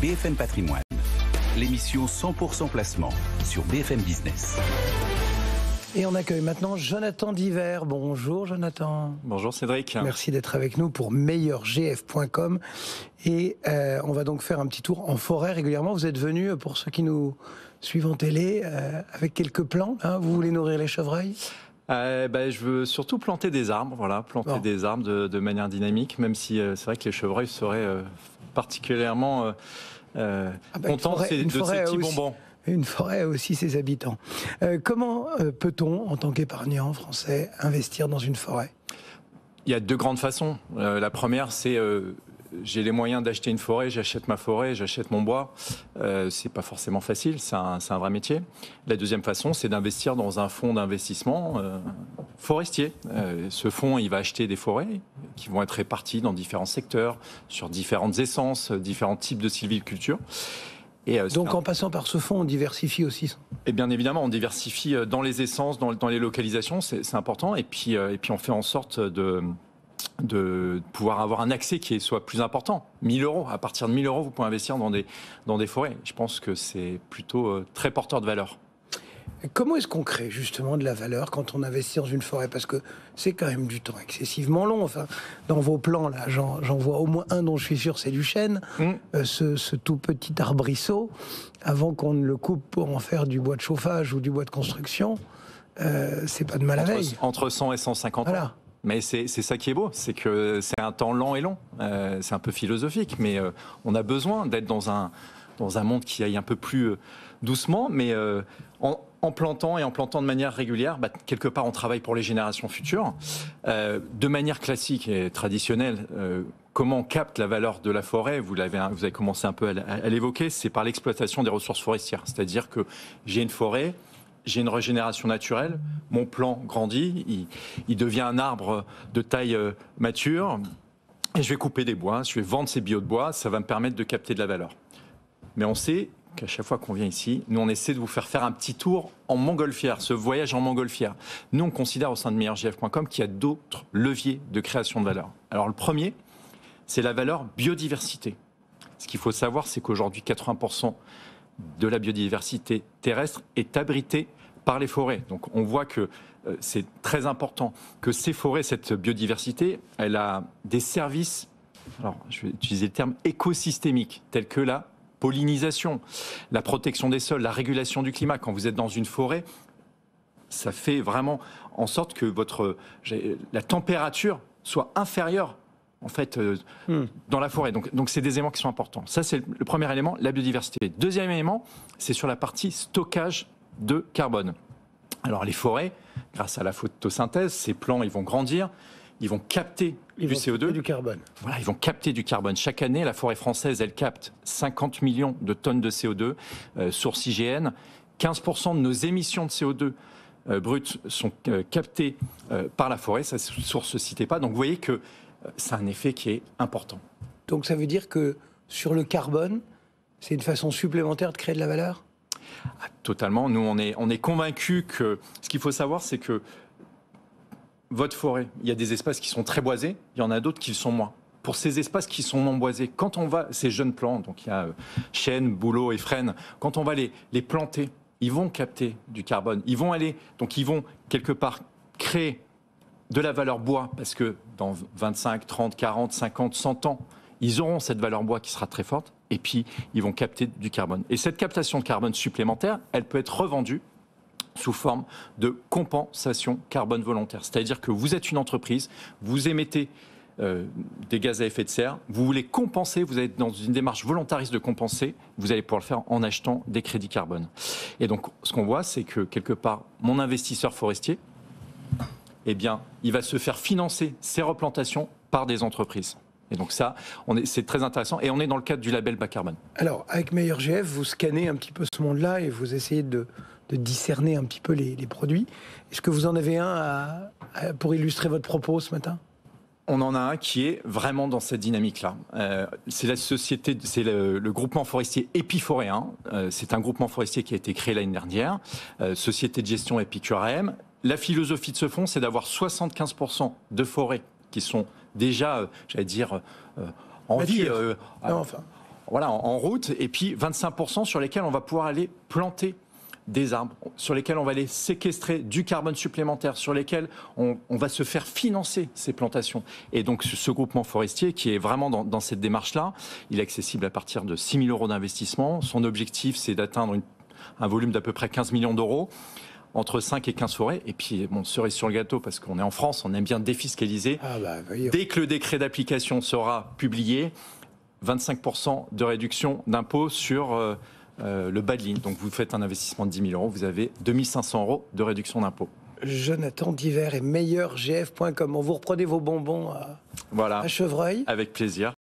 BFM Patrimoine, l'émission 100% placement sur BFM Business. Et on accueille maintenant Jonathan Diver. Bonjour Jonathan. Bonjour Cédric. Merci d'être avec nous pour meilleurgf.com. Et on va donc faire un petit tour en forêt régulièrement. Vous êtes venu, pour ceux qui nous suivent en télé, avec quelques plans. Hein, vous voulez nourrir les chevreuils ? Je veux surtout planter des arbres, des arbres de manière dynamique, même si c'est vrai que les chevreuils seraient particulièrement contents de ces petits bonbons. Une forêt a aussi ses habitants. Comment peut-on, en tant qu'épargnant français, investir dans une forêt ? Il y a deux grandes façons. La première, c'est j'ai les moyens d'acheter une forêt, j'achète ma forêt, j'achète mon bois. C'est pas forcément facile, c'est un vrai métier. La deuxième façon, c'est d'investir dans un fonds d'investissement forestier. Ce fonds, il va acheter des forêts qui vont être réparties dans différents secteurs, sur différentes essences, différents types de sylviculture. Donc en passant par ce fonds, on diversifie aussi. Et bien évidemment, on diversifie dans les essences, dans les localisations, c'est important. Et puis on fait en sorte de pouvoir avoir un accès qui soit plus important. 1 000 €. À partir de 1 000 €, vous pouvez investir dans des forêts. Je pense que c'est plutôt très porteur de valeur. Comment est-ce qu'on crée justement de la valeur quand on investit dans une forêt ? Parce que c'est quand même du temps excessivement long. Enfin, dans vos plans, là, j'en vois au moins un dont je suis sûr, c'est du chêne. Ce tout petit arbrisseau, avant qu'on ne le coupe pour en faire du bois de chauffage ou du bois de construction, c'est pas de mal à veille. Entre 100 et 150 ans. Mais c'est ça qui est beau, c'est que c'est un temps lent et long. C'est un peu philosophique, mais on a besoin d'être dans un monde qui aille un peu plus doucement, mais en plantant de manière régulière, quelque part on travaille pour les générations futures. De manière classique et traditionnelle, comment on capte la valeur de la forêt, vous avez commencé un peu à l'évoquer, c'est par l'exploitation des ressources forestières. C'est-à-dire que j'ai une forêt, j'ai une régénération naturelle, mon plant grandit, il devient un arbre de taille mature, et je vais couper des bois, je vais vendre ces biots de bois, ça va me permettre de capter de la valeur. Mais on sait qu'à chaque fois qu'on vient ici, nous on essaie de vous faire un petit tour en montgolfière, ce voyage en montgolfière. Nous on considère au sein de meilleurgf.com qu'il y a d'autres leviers de création de valeur. Alors le premier, c'est la valeur biodiversité. Ce qu'il faut savoir, c'est qu'aujourd'hui 80% de la biodiversité terrestre est abritée par les forêts. Donc on voit que c'est très important que ces forêts, cette biodiversité, elle a des services, alors je vais utiliser le terme écosystémique, tels que la pollinisation, la protection des sols, la régulation du climat. Quand vous êtes dans une forêt, ça fait vraiment en sorte que la température soit inférieure en fait, dans la forêt. Donc c'est des éléments qui sont importants. Ça, c'est le premier élément, la biodiversité. Deuxième élément, c'est sur la partie stockage de carbone. Alors les forêts, grâce à la photosynthèse, ces plants, ils vont grandir, ils vont capter du CO2. Du carbone. Voilà, ils vont capter du carbone. Chaque année, la forêt française, elle capte 50 millions de tonnes de CO2, source IGN. 15% de nos émissions de CO2 brutes sont captées par la forêt. Ça, source ne citez pas. Donc vous voyez que c'est un effet qui est important. Donc ça veut dire que sur le carbone, c'est une façon supplémentaire de créer de la valeur ? Totalement. Nous, on est convaincus que ce qu'il faut savoir, c'est que votre forêt, il y a des espaces qui sont très boisés, il y en a d'autres qui le sont moins. Pour ces espaces qui sont non boisés, quand on va, ces jeunes plants, donc il y a chêne, bouleau et frêne, quand on va les planter, ils vont capter du carbone. Ils vont quelque part créer de la valeur bois, parce que dans 25, 30, 40, 50, 100 ans, ils auront cette valeur bois qui sera très forte, et puis ils vont capter du carbone. Et cette captation de carbone supplémentaire, elle peut être revendue sous forme de compensation carbone volontaire. C'est-à-dire que vous êtes une entreprise, vous émettez des gaz à effet de serre, vous voulez compenser, vous êtes dans une démarche volontariste de compenser, vous allez pouvoir le faire en achetant des crédits carbone. Et donc, ce qu'on voit, c'est que quelque part, mon investisseur forestier, eh bien, il va se faire financer ses replantations par des entreprises. Et donc ça, c'est très intéressant. Et on est dans le cadre du label bas carbone. Alors, avec meilleurgf, vous scannez un petit peu ce monde-là et vous essayez de discerner un petit peu les produits. Est-ce que vous en avez un pour illustrer votre propos ce matin ? On en a un qui est vraiment dans cette dynamique-là. C'est le groupement forestier Épiforéen. C'est un groupement forestier qui a été créé l'année dernière. Société de gestion Épicure-AM. La philosophie de ce fonds, c'est d'avoir 75% de forêts qui sont déjà, en vie. voilà, en route, et puis 25% sur lesquels on va pouvoir aller planter des arbres, sur lesquels on va aller séquestrer du carbone supplémentaire, sur lesquels on va se faire financer ces plantations. Et donc ce groupement forestier qui est vraiment dans cette démarche-là, il est accessible à partir de 6 000 € d'investissement. Son objectif, c'est d'atteindre un volume d'à peu près 15 millions d'euros, entre 5 et 15 forêts. Et puis, bon, cerise sur le gâteau, parce qu'on est en France, on aime bien défiscaliser. Dès que le décret d'application sera publié, 25% de réduction d'impôt sur le bas de ligne. Donc vous faites un investissement de 10 000 €, vous avez 2 500 € de réduction d'impôt. Jonathan Diver et meilleurgf.com. On vous reprenez vos bonbons à Chevreuil. Avec plaisir.